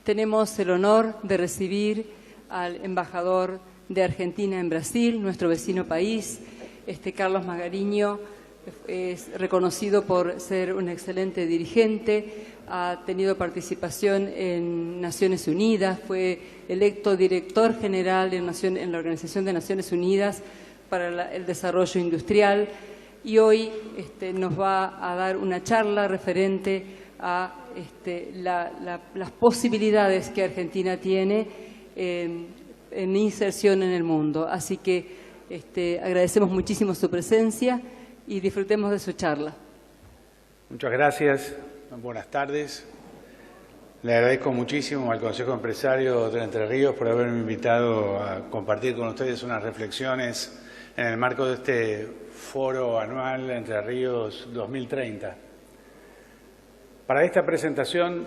Tenemos el honor de recibir al embajador de Argentina en Brasil, nuestro vecino país. Carlos Magariño es reconocido por ser un excelente dirigente, ha tenido participación en Naciones Unidas, fue electo director general en la Organización de Naciones Unidas para el Desarrollo Industrial y hoy nos va a dar una charla referente a las posibilidades que Argentina tiene en inserción en el mundo. Así que agradecemos muchísimo su presencia y disfrutemos de su charla. Muchas gracias. Buenas tardes. Le agradezco muchísimo al Consejo Empresario de Entre Ríos por haberme invitado a compartir con ustedes unas reflexiones en el marco de este foro anual Entre Ríos 2030. Para esta presentación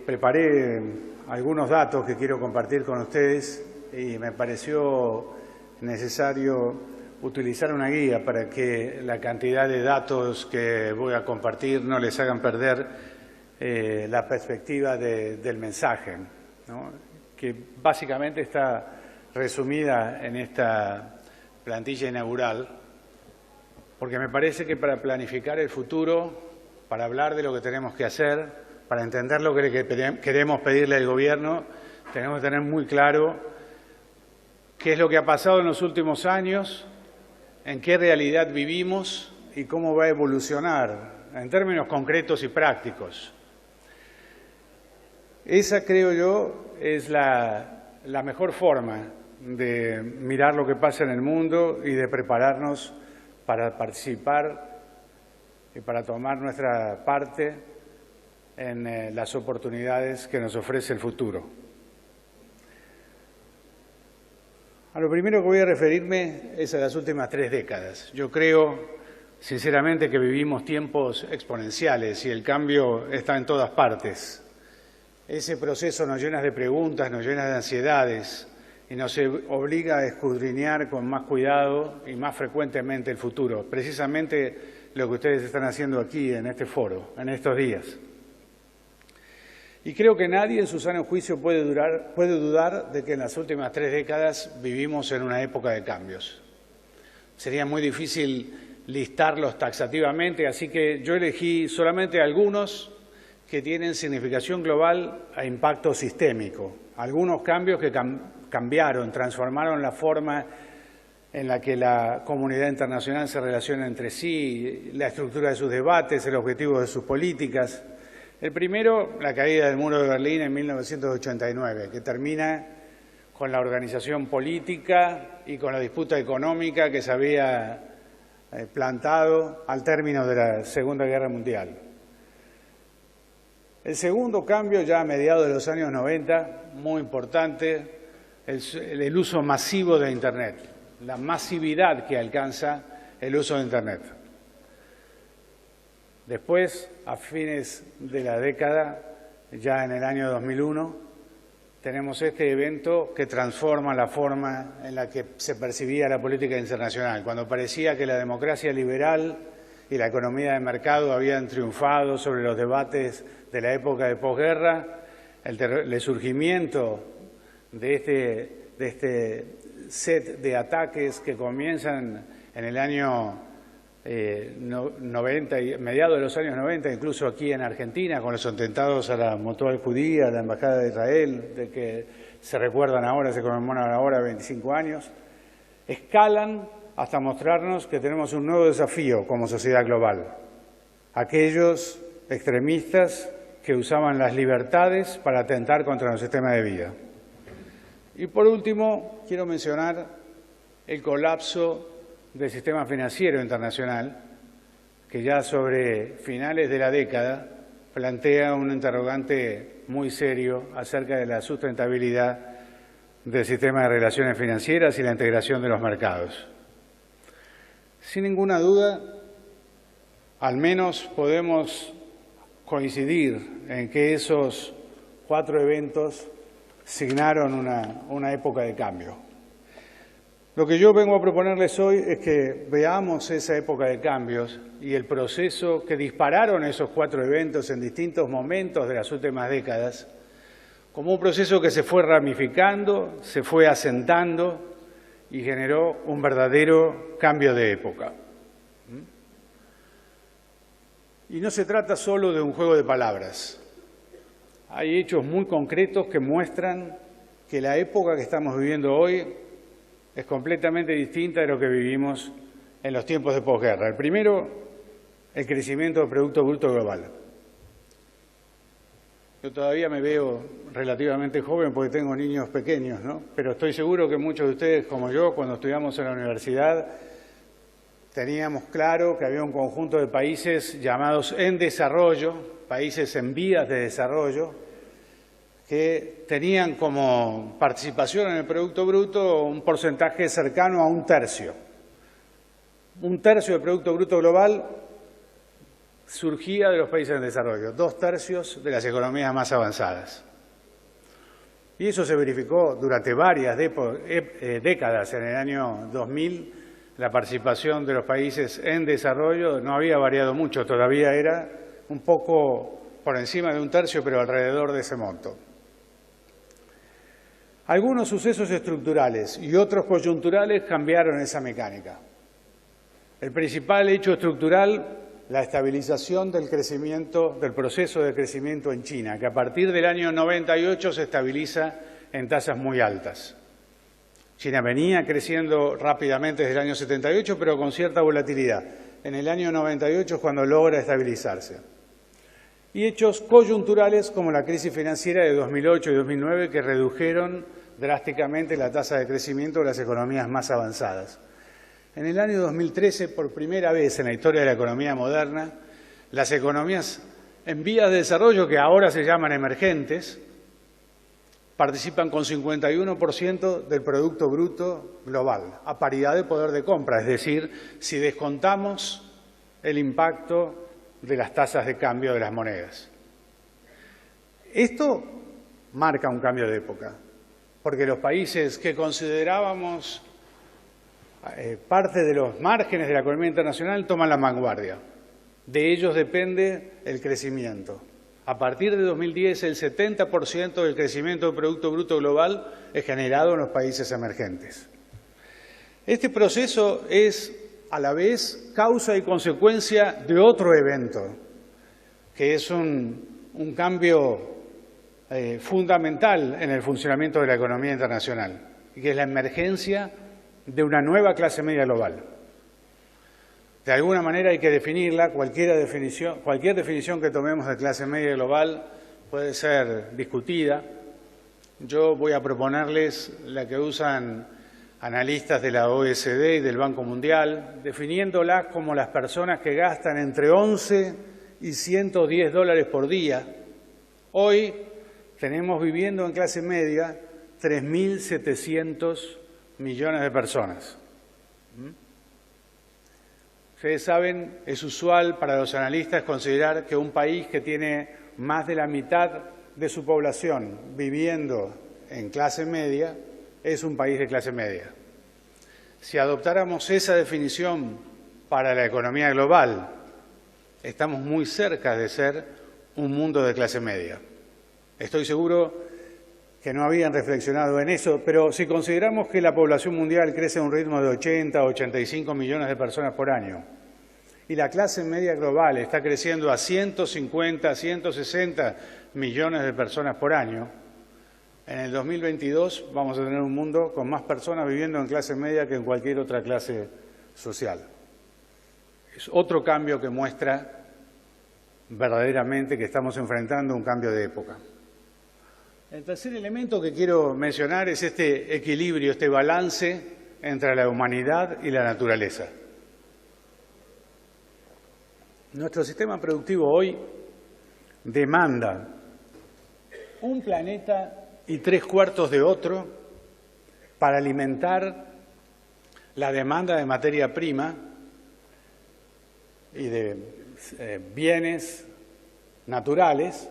preparé algunos datos que quiero compartir con ustedes y me pareció necesario utilizar una guía para que la cantidad de datos que voy a compartir no les hagan perder la perspectiva del mensaje, ¿no? Que básicamente está resumida en esta plantilla inaugural, porque me parece que para planificar el futuro, para hablar de lo que tenemos que hacer, para entender lo que queremos pedirle al Gobierno, tenemos que tener muy claro qué es lo que ha pasado en los últimos años, en qué realidad vivimos y cómo va a evolucionar en términos concretos y prácticos. Esa, creo yo, es la mejor forma de mirar lo que pasa en el mundo y de prepararnos para participar y para tomar nuestra parte en las oportunidades que nos ofrece el futuro. A lo primero que voy a referirme es a las últimas 3 décadas. Yo creo, sinceramente, que vivimos tiempos exponenciales y el cambio está en todas partes. Ese proceso nos llena de preguntas, nos llena de ansiedades y nos obliga a escudriñar con más cuidado y más frecuentemente el futuro. Precisamente lo que ustedes están haciendo aquí en este foro, en estos días. Y creo que nadie en su sano juicio puede dudar de que en las últimas 3 décadas vivimos en una época de cambios. Sería muy difícil listarlos taxativamente, así que yo elegí solamente algunos que tienen significación global e impacto sistémico. Algunos cambios que cambiaron, transformaron la forma en la que la comunidad internacional se relaciona entre sí, la estructura de sus debates, el objetivo de sus políticas. El primero, la caída del muro de Berlín en 1989, que termina con la organización política y con la disputa económica que se había plantado al término de la Segunda Guerra Mundial. El segundo cambio, ya a mediados de los años 90, muy importante, el uso masivo de Internet, la masividad que alcanza el uso de Internet. Después, a fines de la década, ya en el año 2001, tenemos este evento que transforma la forma en la que se percibía la política internacional, cuando parecía que la democracia liberal y la economía de mercado habían triunfado sobre los debates de la época de posguerra. El surgimiento de este set de ataques que comienzan en el año 90, mediados de los años 90, incluso aquí en Argentina, con los atentados a la Mutual Judía, a la Embajada de Israel, de que se recuerdan ahora, se conmemoran ahora 25 años, escalan hasta mostrarnos que tenemos un nuevo desafío como sociedad global. Aquellos extremistas que usaban las libertades para atentar contra nuestro sistema de vida. Y por último, quiero mencionar el colapso del sistema financiero internacional, que ya sobre finales de la década plantea un interrogante muy serio acerca de la sustentabilidad del sistema de relaciones financieras y la integración de los mercados. Sin ninguna duda, al menos podemos coincidir en que esos 4 eventos signaron una época de cambio. Lo que yo vengo a proponerles hoy es que veamos esa época de cambios y el proceso que dispararon esos 4 eventos en distintos momentos de las últimas décadas como un proceso que se fue ramificando, se fue asentando y generó un verdadero cambio de época. Y no se trata solo de un juego de palabras. Hay hechos muy concretos que muestran que la época que estamos viviendo hoy es completamente distinta de lo que vivimos en los tiempos de posguerra. El primero, el crecimiento del Producto Bruto Global. Yo todavía me veo relativamente joven porque tengo niños pequeños, ¿no? Pero estoy seguro que muchos de ustedes, como yo, cuando estudiamos en la universidad, teníamos claro que había un conjunto de países llamados en desarrollo, países en vías de desarrollo, que tenían como participación en el Producto Bruto un porcentaje cercano a un tercio. Un tercio del Producto Bruto Global surgía de los países en desarrollo, 2/3 de las economías más avanzadas. Y eso se verificó durante varias décadas. En el año 2000, la participación de los países en desarrollo no había variado mucho, todavía era un poco por encima de un tercio, pero alrededor de ese monto. Algunos sucesos estructurales y otros coyunturales cambiaron esa mecánica. El principal hecho estructural, la estabilización del crecimiento, del proceso de crecimiento en China, que a partir del año 98 se estabiliza en tasas muy altas. China venía creciendo rápidamente desde el año 78, pero con cierta volatilidad. En el año 98 es cuando logra estabilizarse. Y hechos coyunturales como la crisis financiera de 2008 y 2009 que redujeron drásticamente la tasa de crecimiento de las economías más avanzadas. En el año 2013, por primera vez en la historia de la economía moderna, las economías en vías de desarrollo, que ahora se llaman emergentes, participan con 51% del Producto Bruto Global, a paridad de poder de compra, es decir, si descontamos el impacto de las tasas de cambio de las monedas. Esto marca un cambio de época, porque los países que considerábamos parte de los márgenes de la economía internacional toman la vanguardia. De ellos depende el crecimiento. A partir de 2010, el 70% del crecimiento del Producto Bruto Global es generado en los países emergentes. Este proceso es, a la vez, causa y consecuencia de otro evento, que es un cambio fundamental en el funcionamiento de la economía internacional, y que es la emergencia de una nueva clase media global. De alguna manera hay que definirla, cualquier definición que tomemos de clase media global puede ser discutida. Yo voy a proponerles la que usan analistas de la OECD y del Banco Mundial, definiéndola como las personas que gastan entre 11 y 110 dólares por día. Hoy tenemos viviendo en clase media 3.700 millones de personas. Ustedes saben, es usual para los analistas considerar que un país que tiene más de la mitad de su población viviendo en clase media es un país de clase media. Si adoptáramos esa definición para la economía global, estamos muy cerca de ser un mundo de clase media. Estoy seguro que no habían reflexionado en eso, pero si consideramos que la población mundial crece a un ritmo de 80 a 85 millones de personas por año y la clase media global está creciendo a 150 a 160 millones de personas por año, en el 2022 vamos a tener un mundo con más personas viviendo en clase media que en cualquier otra clase social. Es otro cambio que muestra verdaderamente que estamos enfrentando un cambio de época. El tercer elemento que quiero mencionar es este equilibrio, este balance entre la humanidad y la naturaleza. Nuestro sistema productivo hoy demanda un planeta y 3/4 de otro para alimentar la demanda de materia prima y de bienes naturales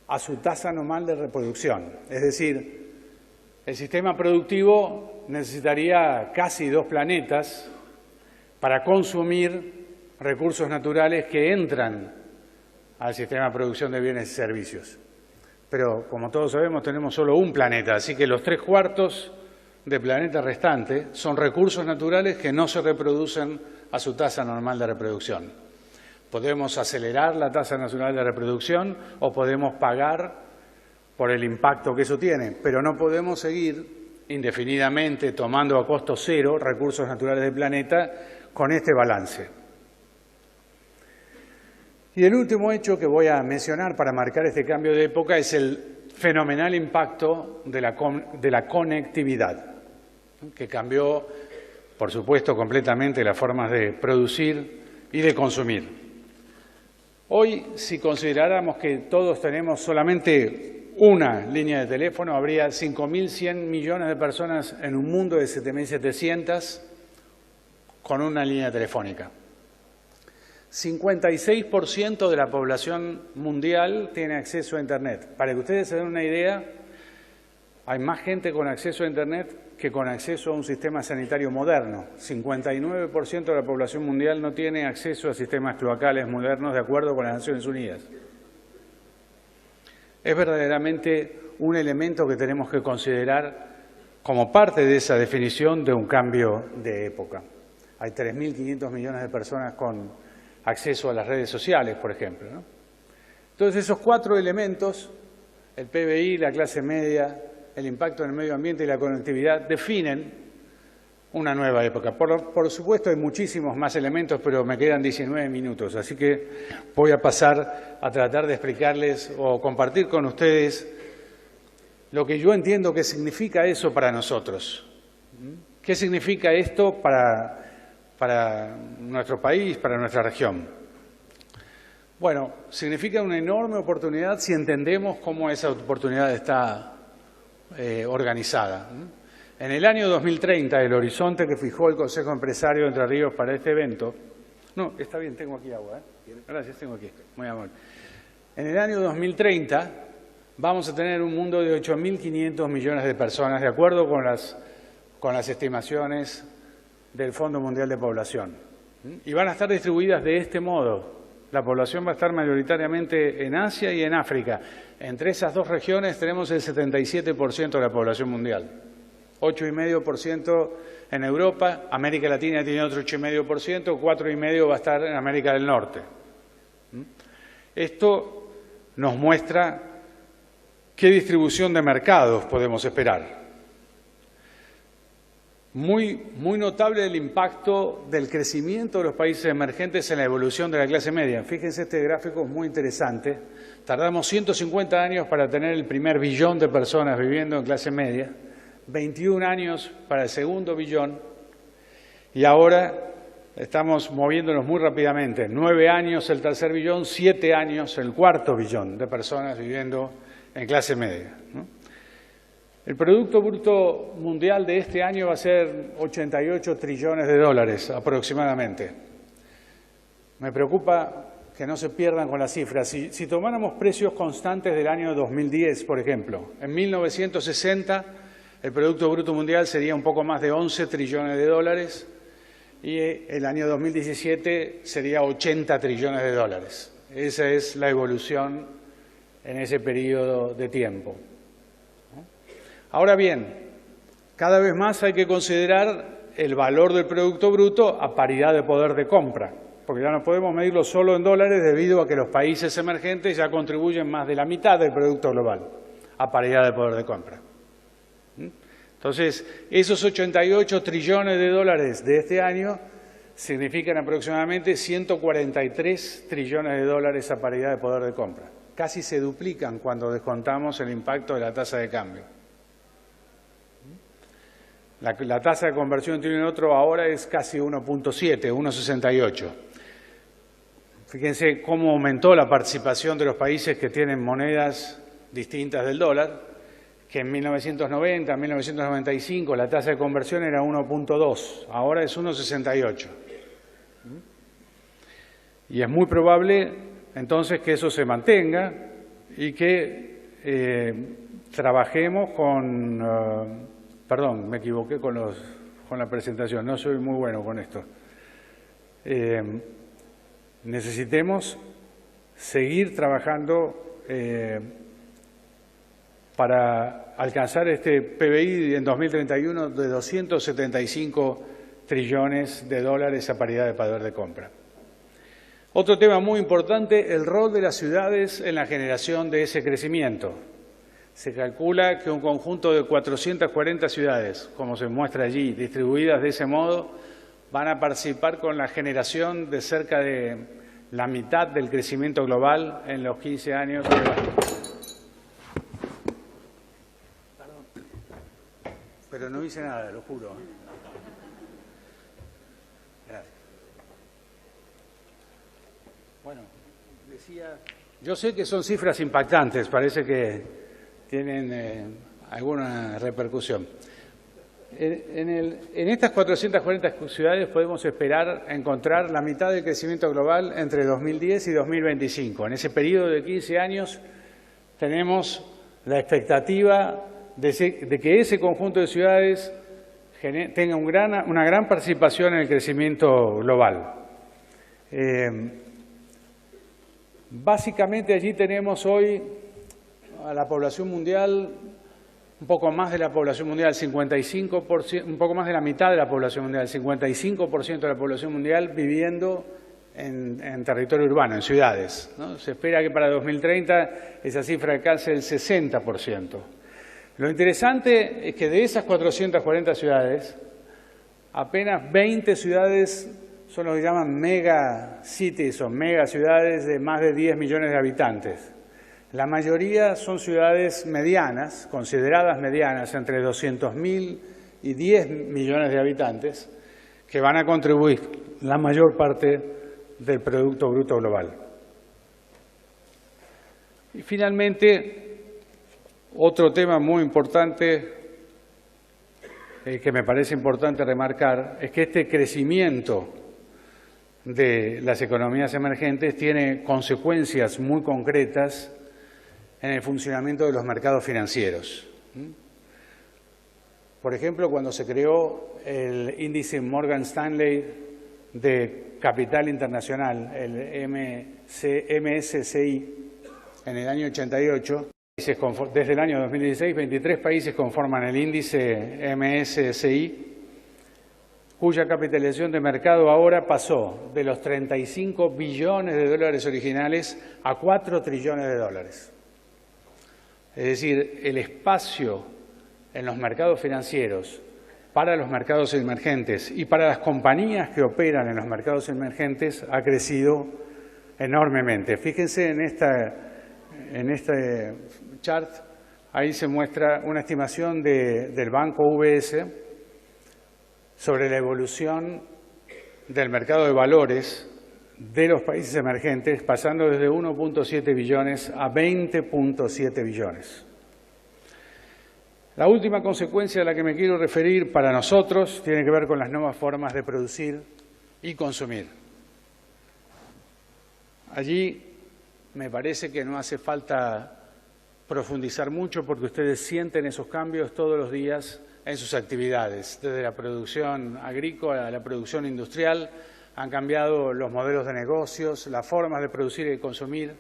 a su tasa normal de reproducción. Es decir, el sistema productivo necesitaría casi 2 planetas para consumir recursos naturales que entran al sistema de producción de bienes y servicios. pero como todos sabemos tenemos solo un planeta, así que los 3/4 del planeta restante son recursos naturales que no se reproducen a su tasa normal de reproducción. Podemos acelerar la tasa nacional de reproducción o podemos pagar por el impacto que eso tiene, pero no podemos seguir indefinidamente tomando a costo cero recursos naturales del planeta con este balance. Y el último hecho que voy a mencionar para marcar este cambio de época es el fenomenal impacto de la conectividad, que cambió, por supuesto, completamente las formas de producir y de consumir. Hoy, si consideráramos que todos tenemos solamente una línea de teléfono, habría 5.100 millones de personas en un mundo de 7.700 con una línea telefónica. 56% de la población mundial tiene acceso a Internet. Para que ustedes se den una idea, hay más gente con acceso a Internet que con acceso a un sistema sanitario moderno. 59% de la población mundial no tiene acceso a sistemas cloacales modernos de acuerdo con las Naciones Unidas. Es verdaderamente un elemento que tenemos que considerar como parte de esa definición de un cambio de época. Hay 3.500 millones de personas con acceso a las redes sociales, por ejemplo, ¿no? Entonces, esos 4 elementos, el PBI, la clase media, el impacto en el medio ambiente y la conectividad, definen una nueva época. Por supuesto, hay muchísimos más elementos, pero me quedan 19 minutos, así que voy a pasar a tratar de explicarles o compartir con ustedes lo que yo entiendo que significa eso para nosotros. ¿Qué significa esto para nuestro país, para nuestra región? Bueno, significa una enorme oportunidad si entendemos cómo esa oportunidad está organizada. En el año 2030, el horizonte que fijó el Consejo Empresario de Entre Ríos para este evento... No, está bien, tengo aquí agua, ¿eh? Gracias, tengo aquí, muy amable. En el año 2030 vamos a tener un mundo de 8.500 millones de personas, de acuerdo con las estimaciones del Fondo Mundial de Población. Y van a estar distribuidas de este modo. La población va a estar mayoritariamente en Asia y en África. Entre esas dos regiones tenemos el 77% de la población mundial. 8,5% en Europa, América Latina tiene otro 8,5%, 4,5% va a estar en América del Norte. Esto nos muestra qué distribución de mercados podemos esperar. Muy notable el impacto del crecimiento de los países emergentes en la evolución de la clase media. Fíjense, este gráfico es muy interesante. Tardamos 150 años para tener el primer billón de personas viviendo en clase media, 21 años para el segundo billón, y ahora estamos moviéndonos muy rápidamente. 9 años el tercer billón, 7 años el cuarto billón de personas viviendo en clase media, ¿no? El Producto Bruto Mundial de este año va a ser 88 trillones de dólares aproximadamente. Me preocupa que no se pierdan con las cifras. Si tomáramos precios constantes del año 2010, por ejemplo, en 1960 el Producto Bruto Mundial sería un poco más de 11 trillones de dólares y el año 2017 sería 80 trillones de dólares. Esa es la evolución en ese periodo de tiempo. Ahora bien, cada vez más hay que considerar el valor del Producto Bruto a paridad de poder de compra, porque ya no podemos medirlo solo en dólares debido a que los países emergentes ya contribuyen más de la mitad del Producto Global a paridad de poder de compra. Entonces, esos 88 trillones de dólares de este año significan aproximadamente 143 trillones de dólares a paridad de poder de compra. Casi se duplican cuando descontamos el impacto de la tasa de cambio. La tasa de conversión entre uno y otro ahora es casi 1,7, 1,68. Fíjense cómo aumentó la participación de los países que tienen monedas distintas del dólar, que en 1990, 1995 la tasa de conversión era 1,2, ahora es 1,68. Y es muy probable entonces que eso se mantenga y que trabajemos con... Perdón, me equivoqué con la presentación, no soy muy bueno con esto. Necesitemos seguir trabajando para alcanzar este PBI en 2031 de 275 trillones de dólares a paridad de poder de compra. Otro tema muy importante, el rol de las ciudades en la generación de ese crecimiento. Se calcula que un conjunto de 440 ciudades, como se muestra allí, distribuidas de ese modo, van a participar con la generación de cerca de la mitad del crecimiento global en los 15 años. Pero no hice nada, lo juro. Gracias. Bueno, decía, yo sé que son cifras impactantes, parece que tienen alguna repercusión. En estas 440 ciudades podemos esperar encontrar la mitad del crecimiento global entre 2010 y 2025. En ese periodo de 15 años tenemos la expectativa de que ese conjunto de ciudades tenga una gran participación en el crecimiento global. Básicamente allí tenemos hoy a la población mundial, un poco más de la población mundial, 55%, un poco más de la mitad de la población mundial, 55% de la población mundial viviendo en territorio urbano, en ciudades, ¿no? Se espera que para 2030 esa cifra alcance el 60%. Lo interesante es que de esas 440 ciudades, apenas 20 ciudades son lo que llaman mega cities o mega ciudades de más de 10 millones de habitantes. La mayoría son ciudades medianas, consideradas medianas, entre 200.000 y 10 millones de habitantes, que van a contribuir la mayor parte del Producto Bruto Global. Y finalmente, otro tema muy importante que me parece importante remarcar es que este crecimiento de las economías emergentes tiene consecuencias muy concretas en el funcionamiento de los mercados financieros. Por ejemplo, cuando se creó el índice Morgan Stanley de capital internacional, el MSCI, en el año 88, desde el año 2016, 23 países conforman el índice MSCI, cuya capitalización de mercado ahora pasó de los 35 billones de dólares originales a 4 trillones de dólares. Es decir, el espacio en los mercados financieros para los mercados emergentes y para las compañías que operan en los mercados emergentes ha crecido enormemente. Fíjense en este chart, ahí se muestra una estimación del Banco UBS sobre la evolución del mercado de valores de los países emergentes, pasando desde 1.7 billones a 20.7 billones. La última consecuencia a la que me quiero referir para nosotros tiene que ver con las nuevas formas de producir y consumir. Allí me parece que no hace falta profundizar mucho porque ustedes sienten esos cambios todos los días en sus actividades, desde la producción agrícola a la producción industrial. Han cambiado los modelos de negocios, las formas de producir y consumir,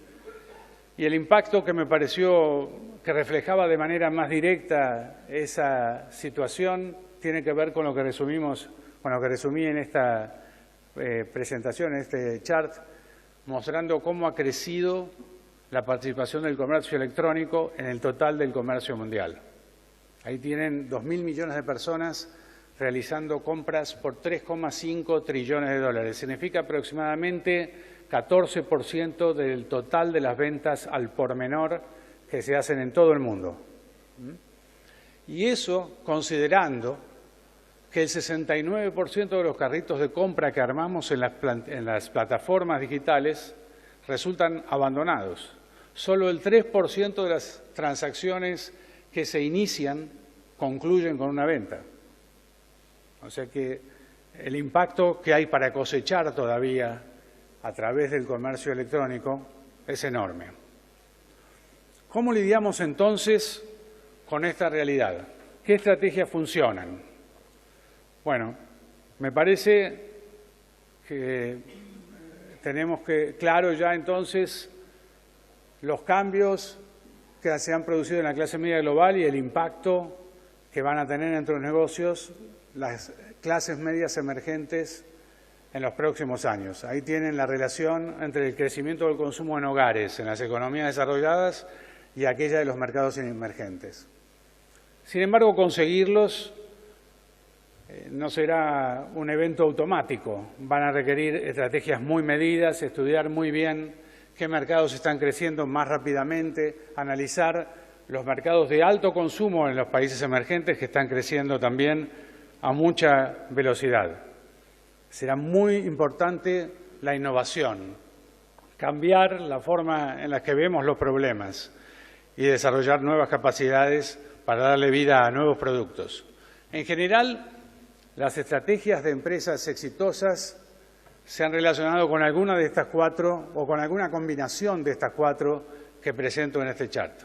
y el impacto que me pareció que reflejaba de manera más directa esa situación tiene que ver con lo que resumí en esta presentación, en este chart, mostrando cómo ha crecido la participación del comercio electrónico en el total del comercio mundial. Ahí tienen 2.000 millones de personas realizando compras por 3,5 trillones de dólares. Significa aproximadamente 14% del total de las ventas al por menor que se hacen en todo el mundo. Y eso considerando que el 69% de los carritos de compra que armamos en las plataformas digitales resultan abandonados. Solo el 3% de las transacciones que se inician concluyen con una venta. O sea que el impacto que hay para cosechar todavía a través del comercio electrónico es enorme. ¿Cómo lidiamos entonces con esta realidad? ¿Qué estrategias funcionan? Bueno, me parece que tenemos claro ya entonces los cambios que se han producido en la clase media global y el impacto que van a tener entre los negocios las clases medias emergentes en los próximos años. Ahí tienen la relación entre el crecimiento del consumo en hogares, en las economías desarrolladas y aquella de los mercados emergentes. Sin embargo, conseguirlos no será un evento automático. Van a requerir estrategias muy medidas, estudiar muy bien qué mercados están creciendo más rápidamente, analizar los mercados de alto consumo en los países emergentes que están creciendo también a mucha velocidad. Será muy importante la innovación, cambiar la forma en la que vemos los problemas y desarrollar nuevas capacidades para darle vida a nuevos productos. En general, las estrategias de empresas exitosas se han relacionado con alguna de estas cuatro o con alguna combinación de estas cuatro que presento en este chart.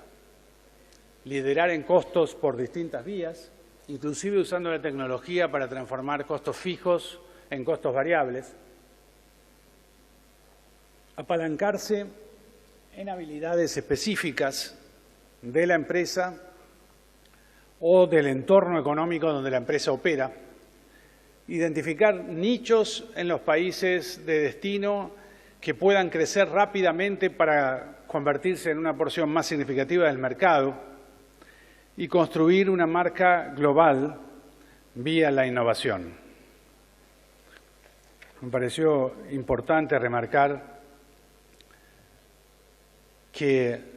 Liderar en costos por distintas vías, inclusive usando la tecnología para transformar costos fijos en costos variables. Apalancarse en habilidades específicas de la empresa o del entorno económico donde la empresa opera. Identificar nichos en los países de destino que puedan crecer rápidamente para convertirse en una porción más significativa del mercado y construir una marca global vía la innovación. Me pareció importante remarcar que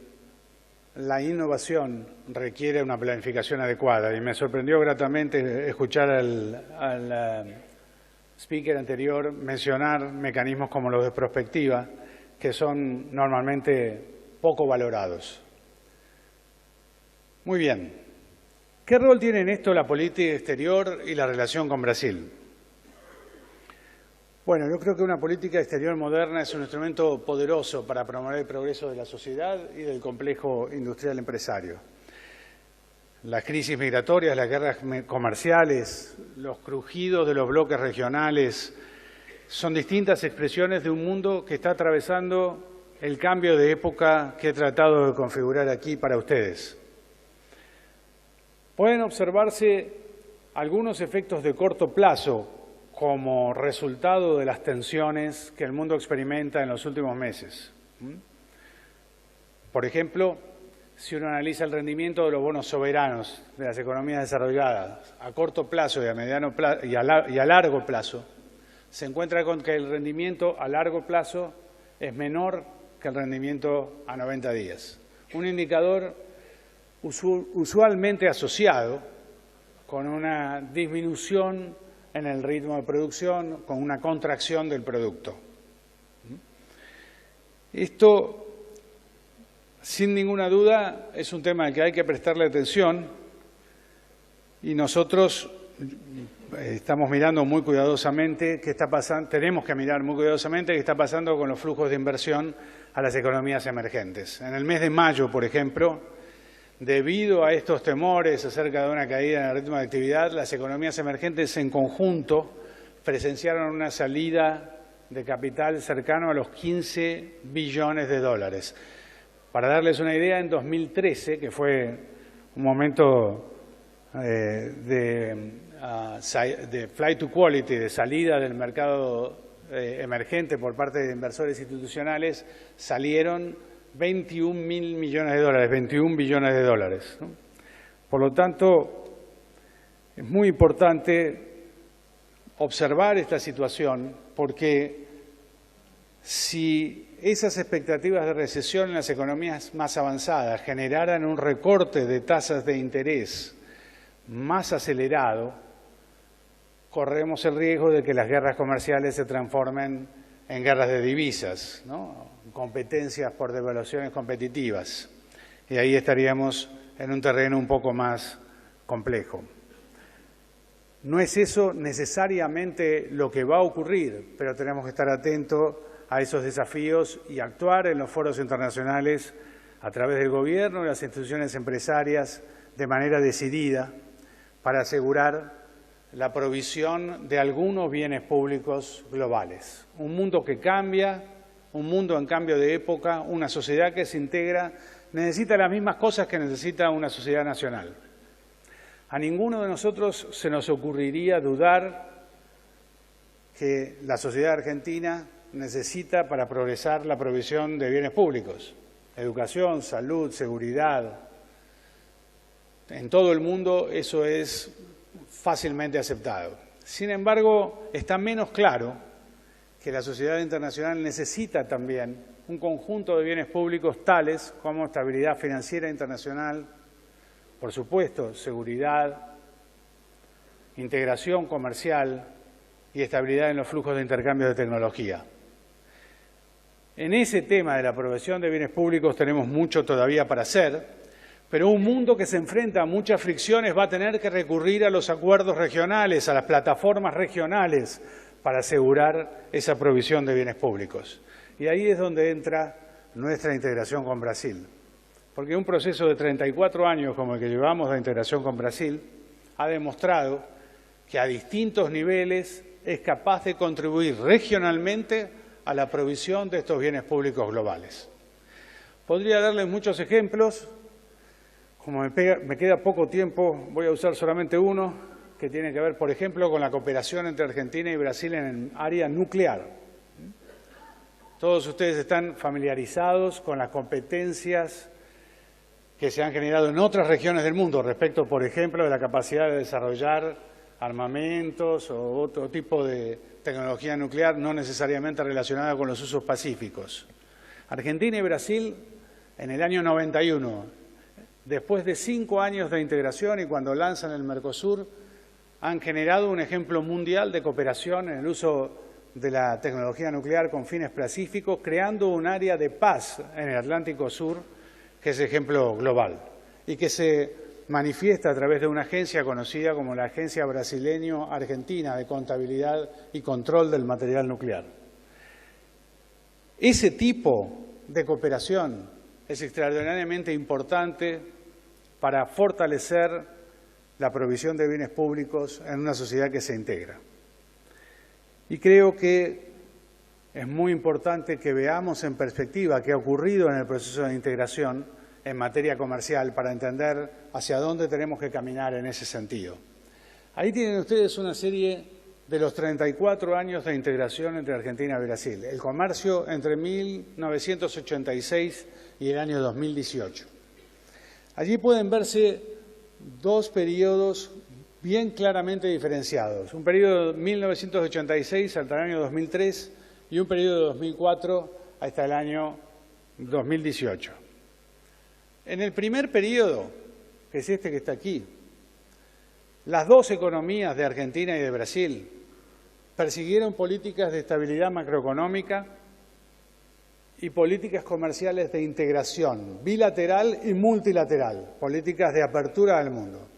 la innovación requiere una planificación adecuada y me sorprendió gratamente escuchar al speaker anterior mencionar mecanismos como los de prospectiva, que son normalmente poco valorados. Muy bien. ¿Qué rol tiene en esto la política exterior y la relación con Brasil? Bueno, yo creo que una política exterior moderna es un instrumento poderoso para promover el progreso de la sociedad y del complejo industrial empresario. Las crisis migratorias, las guerras comerciales, los crujidos de los bloques regionales son distintas expresiones de un mundo que está atravesando el cambio de época que he tratado de configurar aquí para ustedes. Pueden observarse algunos efectos de corto plazo como resultado de las tensiones que el mundo experimenta en los últimos meses. Por ejemplo, si uno analiza el rendimiento de los bonos soberanos de las economías desarrolladas a corto plazo y a mediano plazo y a largo plazo, se encuentra con que el rendimiento a largo plazo es menor que el rendimiento a 90 días. Un indicador usualmente asociado con una disminución en el ritmo de producción, con una contracción del producto. Esto, sin ninguna duda, es un tema al que hay que prestarle atención y nosotros estamos mirando muy cuidadosamente qué está pasando, tenemos que mirar muy cuidadosamente qué está pasando con los flujos de inversión a las economías emergentes. En el mes de mayo, por ejemplo, debido a estos temores acerca de una caída en el ritmo de actividad, las economías emergentes en conjunto presenciaron una salida de capital cercano a los 15 billones de dólares. Para darles una idea, en 2013, que fue un momento de flight to quality, de salida del mercado emergente por parte de inversores institucionales, salieron 21.000 millones de dólares, 21 billones de dólares, ¿no? Por lo tanto, es muy importante observar esta situación porque si esas expectativas de recesión en las economías más avanzadas generaran un recorte de tasas de interés más acelerado, corremos el riesgo de que las guerras comerciales se transformen en guerras de divisas, ¿no? Competencias por devaluaciones competitivas. Y ahí estaríamos en un terreno un poco más complejo. No es eso necesariamente lo que va a ocurrir, pero tenemos que estar atentos a esos desafíos y actuar en los foros internacionales a través del gobierno y las instituciones empresarias de manera decidida para asegurar la provisión de algunos bienes públicos globales. Un mundo que cambia, un mundo en cambio de época, una sociedad que se integra necesita las mismas cosas que necesita una sociedad nacional. A ninguno de nosotros se nos ocurriría dudar que la sociedad argentina necesita para progresar la provisión de bienes públicos, educación, salud, seguridad. En todo el mundo eso es fácilmente aceptado. Sin embargo, está menos claro que la sociedad internacional necesita también un conjunto de bienes públicos tales como estabilidad financiera internacional, por supuesto, seguridad, integración comercial y estabilidad en los flujos de intercambio de tecnología. En ese tema de la provisión de bienes públicos tenemos mucho todavía para hacer, pero un mundo que se enfrenta a muchas fricciones va a tener que recurrir a los acuerdos regionales, a las plataformas regionales, para asegurar esa provisión de bienes públicos. Y ahí es donde entra nuestra integración con Brasil. Porque un proceso de 34 años como el que llevamos de integración con Brasil ha demostrado que a distintos niveles es capaz de contribuir regionalmente a la provisión de estos bienes públicos globales. Podría darles muchos ejemplos. Como me queda poco tiempo, voy a usar solamente uno, que tiene que ver, por ejemplo, con la cooperación entre Argentina y Brasil en el área nuclear. Todos ustedes están familiarizados con las competencias que se han generado en otras regiones del mundo respecto, por ejemplo, de la capacidad de desarrollar armamentos o otro tipo de tecnología nuclear no necesariamente relacionada con los usos pacíficos. Argentina y Brasil, en el año 91, después de 5 años de integración y cuando lanzan el Mercosur, han generado un ejemplo mundial de cooperación en el uso de la tecnología nuclear con fines pacíficos, creando un área de paz en el Atlántico Sur, que es ejemplo global, y que se manifiesta a través de una agencia conocida como la Agencia Brasileño-Argentina de Contabilidad y Control del Material Nuclear. Ese tipo de cooperación es extraordinariamente importante para fortalecer la provisión de bienes públicos en una sociedad que se integra. Y creo que es muy importante que veamos en perspectiva qué ha ocurrido en el proceso de integración en materia comercial para entender hacia dónde tenemos que caminar en ese sentido. Ahí tienen ustedes una serie de los 34 años de integración entre Argentina y Brasil, el comercio entre 1986 y el año 2018. Allí pueden verse dos periodos bien claramente diferenciados, un periodo de 1986 hasta el año 2003 y un periodo de 2004 hasta el año 2018. En el primer periodo, que es este que está aquí, las dos economías de Argentina y de Brasil persiguieron políticas de estabilidad macroeconómica y políticas comerciales de integración bilateral y multilateral, políticas de apertura al mundo.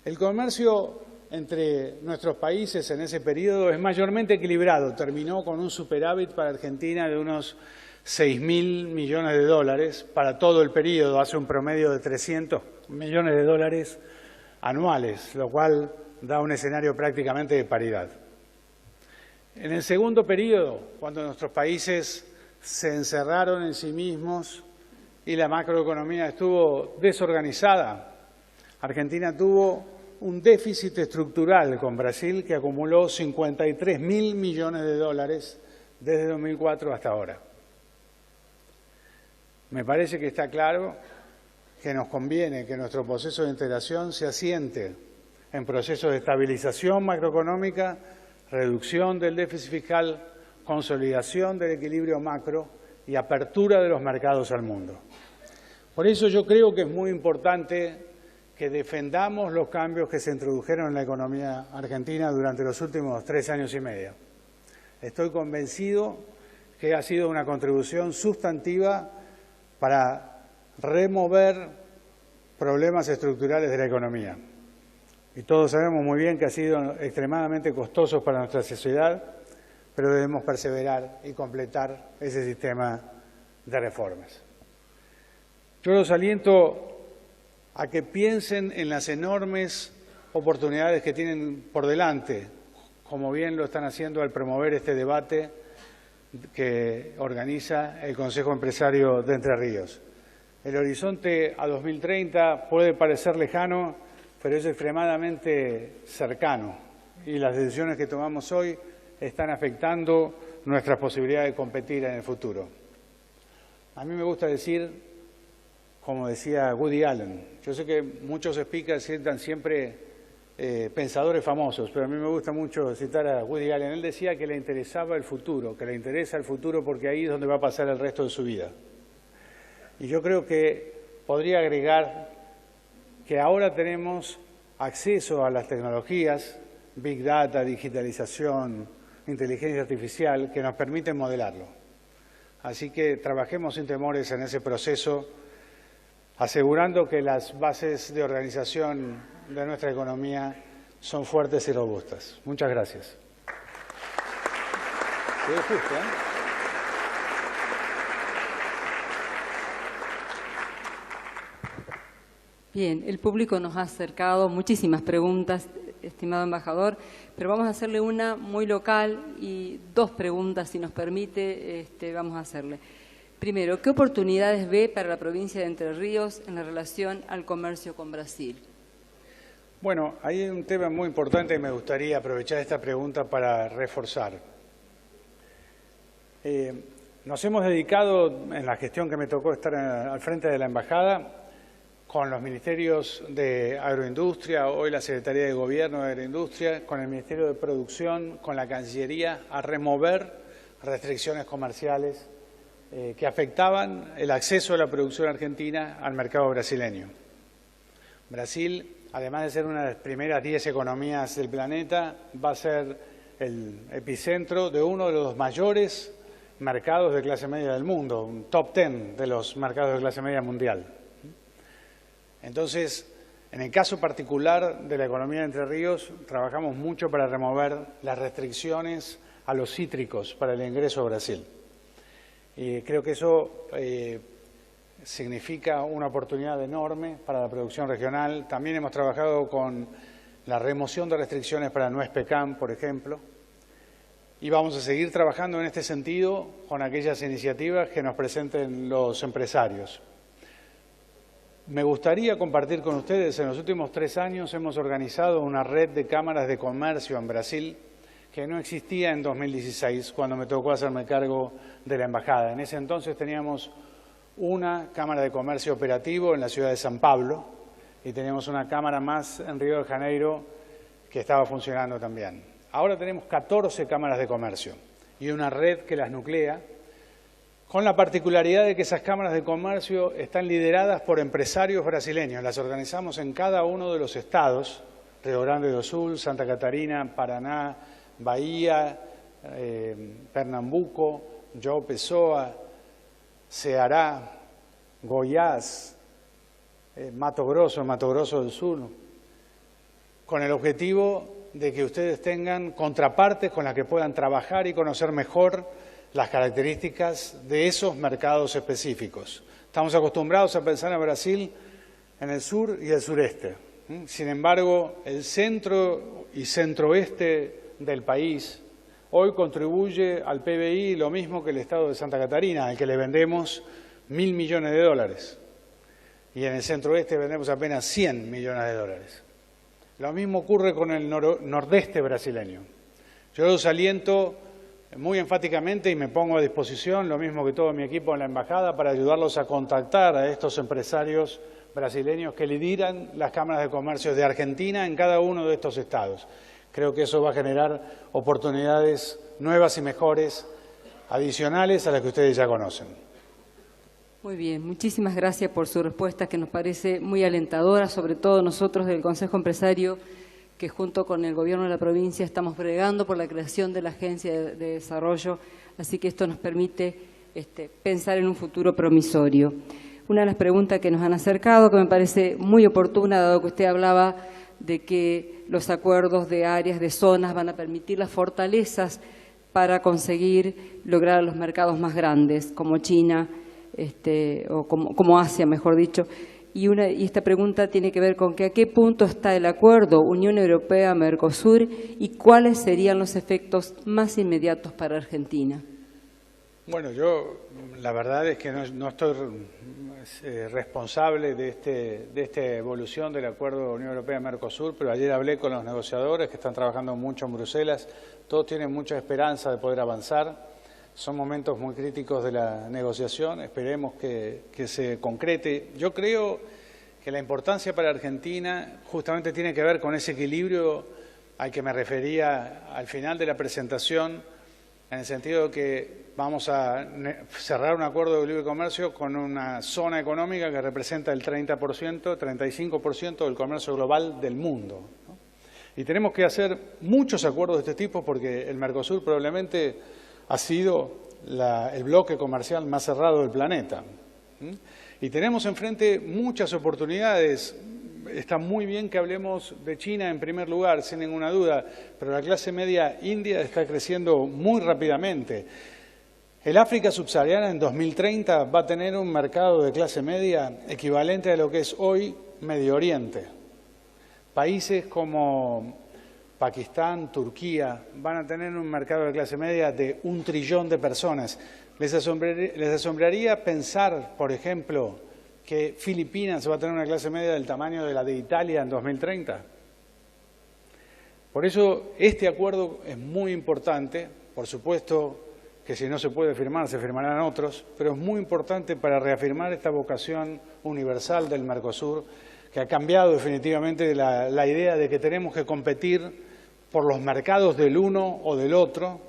El comercio entre nuestros países en ese periodo es mayormente equilibrado, terminó con un superávit para Argentina de unos 6.000 millones de dólares para todo el periodo, hace un promedio de 300 millones de dólares anuales, lo cual da un escenario prácticamente de paridad. En el segundo periodo, cuando nuestros países se encerraron en sí mismos y la macroeconomía estuvo desorganizada, Argentina tuvo un déficit estructural con Brasil que acumuló 53.000 millones de dólares desde 2004 hasta ahora. Me parece que está claro que nos conviene que nuestro proceso de integración se asiente en procesos de estabilización macroeconómica, reducción del déficit fiscal, consolidación del equilibrio macro y apertura de los mercados al mundo. Por eso yo creo que es muy importante que defendamos los cambios que se introdujeron en la economía argentina durante los últimos 3 años y medio. Estoy convencido que ha sido una contribución sustantiva para remover problemas estructurales de la economía. Y todos sabemos muy bien que ha sido extremadamente costoso para nuestra sociedad, pero debemos perseverar y completar ese sistema de reformas. Yo los aliento a que piensen en las enormes oportunidades que tienen por delante, como bien lo están haciendo al promover este debate que organiza el Consejo Empresario de Entre Ríos. El horizonte a 2030 puede parecer lejano, pero es extremadamente cercano y las decisiones que tomamos hoy están afectando nuestras posibilidades de competir en el futuro. A mí me gusta decir, como decía Woody Allen, yo sé que muchos speakers citan siempre pensadores famosos, pero a mí me gusta mucho citar a Woody Allen. Él decía que le interesaba el futuro, que le interesa el futuro porque ahí es donde va a pasar el resto de su vida. Y yo creo que podría agregar que ahora tenemos acceso a las tecnologías, Big Data, digitalización, inteligencia artificial, que nos permiten modelarlo. Así que trabajemos sin temores en ese proceso, asegurando que las bases de organización de nuestra economía son fuertes y robustas. Muchas gracias. Quedó justo, ¿eh? Bien, el público nos ha acercado muchísimas preguntas, estimado embajador, pero vamos a hacerle una muy local y dos preguntas, si nos permite, vamos a hacerle. Primero, ¿qué oportunidades ve para la provincia de Entre Ríos en la relación al comercio con Brasil? Bueno, hay un tema muy importante y me gustaría aprovechar esta pregunta para reforzar. Nos hemos dedicado, en la gestión que me tocó estar al frente de la embajada, con los ministerios de Agroindustria, hoy la Secretaría de Gobierno de Agroindustria, con el Ministerio de Producción, con la Cancillería, a remover restricciones comerciales que afectaban el acceso de la producción argentina al mercado brasileño. Brasil, además de ser una de las primeras 10 economías del planeta, va a ser el epicentro de uno de los mayores mercados de clase media del mundo, un top 10 de los mercados de clase media mundial. Entonces, en el caso particular de la economía de Entre Ríos, trabajamos mucho para remover las restricciones a los cítricos para el ingreso a Brasil. Y creo que eso significa una oportunidad enorme para la producción regional. También hemos trabajado con la remoción de restricciones para nuez pecan, por ejemplo, y vamos a seguir trabajando en este sentido con aquellas iniciativas que nos presenten los empresarios. Me gustaría compartir con ustedes, en los últimos 3 años hemos organizado una red de cámaras de comercio en Brasil que no existía en 2016, cuando me tocó hacerme cargo de la embajada. En ese entonces teníamos una cámara de comercio operativo en la ciudad de San Pablo y teníamos una cámara más en Río de Janeiro que estaba funcionando también. Ahora tenemos 14 cámaras de comercio y una red que las nuclea, con la particularidad de que esas cámaras de comercio están lideradas por empresarios brasileños. Las organizamos en cada uno de los estados, Río Grande do Sul, Santa Catarina, Paraná, Bahía, Pernambuco, João Pessoa, Ceará, Goiás, Mato Grosso del Sur, con el objetivo de que ustedes tengan contrapartes con las que puedan trabajar y conocer mejor las características de esos mercados específicos. Estamos acostumbrados a pensar en Brasil en el sur y el sureste. Sin embargo, el centro y centroeste del país hoy contribuye al PBI lo mismo que el estado de Santa Catarina, al que le vendemos 1.000 millones de dólares. Y en el centro-oeste vendemos apenas 100 millones de dólares. Lo mismo ocurre con el nordeste brasileño. Yo los aliento muy enfáticamente y me pongo a disposición, lo mismo que todo mi equipo en la embajada, para ayudarlos a contactar a estos empresarios brasileños que lideran las cámaras de comercio de Argentina en cada uno de estos estados. Creo que eso va a generar oportunidades nuevas y mejores, adicionales a las que ustedes ya conocen. Muy bien, muchísimas gracias por su respuesta, que nos parece muy alentadora, sobre todo nosotros del Consejo Empresario, que junto con el Gobierno de la provincia estamos bregando por la creación de la Agencia de Desarrollo, así que esto nos permite pensar en un futuro promisorio. Una de las preguntas que nos han acercado, que me parece muy oportuna, dado que usted hablaba de que los acuerdos de áreas, de zonas, van a permitir las fortalezas para conseguir lograr los mercados más grandes, como China, o como Asia, mejor dicho. Y esta pregunta tiene que ver con que a qué punto está el acuerdo Unión Europea-Mercosur y cuáles serían los efectos más inmediatos para Argentina. Bueno, yo la verdad es que no estoy responsable de esta evolución del acuerdo Unión Europea-Mercosur, pero ayer hablé con los negociadores que están trabajando mucho en Bruselas. Todos tienen mucha esperanza de poder avanzar. Son momentos muy críticos de la negociación. Esperemos que se concrete. Yo creo que la importancia para Argentina justamente tiene que ver con ese equilibrio al que me refería al final de la presentación, en el sentido de que vamos a cerrar un acuerdo de libre comercio con una zona económica que representa el 30%, 35% del comercio global del mundo, ¿no? Y tenemos que hacer muchos acuerdos de este tipo porque el Mercosur probablemente ha sido el bloque comercial más cerrado del planeta. Y tenemos enfrente muchas oportunidades. Está muy bien que hablemos de China en primer lugar, sin ninguna duda, pero la clase media india está creciendo muy rápidamente. El África subsahariana en 2030 va a tener un mercado de clase media equivalente a lo que es hoy Medio Oriente. Países como Pakistán, Turquía, van a tener un mercado de clase media de 1 trillón de personas. ¿Les asombraría pensar, por ejemplo, que Filipinas va a tener una clase media del tamaño de la de Italia en 2030? Por eso este acuerdo es muy importante. Por supuesto que si no se puede firmar, se firmarán otros, pero es muy importante para reafirmar esta vocación universal del Mercosur, que ha cambiado definitivamente la idea de que tenemos que competir por los mercados del uno o del otro,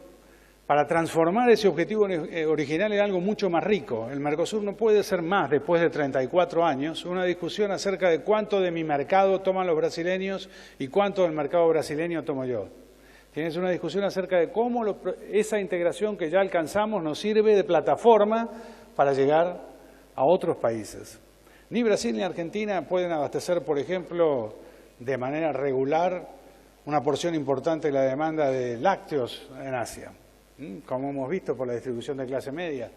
para transformar ese objetivo original en algo mucho más rico. El Mercosur no puede ser más, después de 34 años, una discusión acerca de cuánto de mi mercado toman los brasileños y cuánto del mercado brasileño tomo yo. Tienes una discusión acerca de cómo esa integración que ya alcanzamos nos sirve de plataforma para llegar a otros países. Ni Brasil ni Argentina pueden abastecer, por ejemplo, de manera regular una porción importante de la demanda de lácteos en Asia, como hemos visto por la distribución de clase media.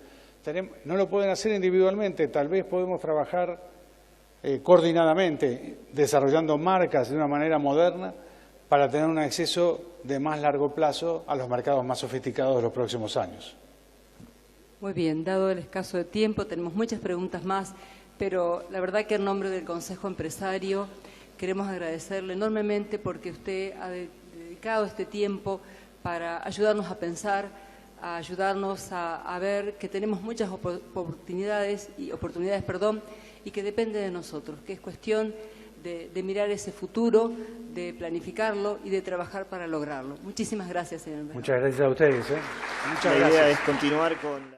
No lo pueden hacer individualmente, tal vez podemos trabajar coordinadamente, desarrollando marcas de una manera moderna para tener un acceso de más largo plazo a los mercados más sofisticados de los próximos años. Muy bien, dado el escaso de tiempo, tenemos muchas preguntas más, pero la verdad que en nombre del Consejo Empresario queremos agradecerle enormemente porque usted ha dedicado este tiempo para ayudarnos a pensar, a ayudarnos a ver que tenemos muchas oportunidades, y que depende de nosotros, que es cuestión de mirar ese futuro, de planificarlo y de trabajar para lograrlo. Muchísimas gracias, señor embajador. Muchas gracias a ustedes. Muchas gracias. La idea es continuar con...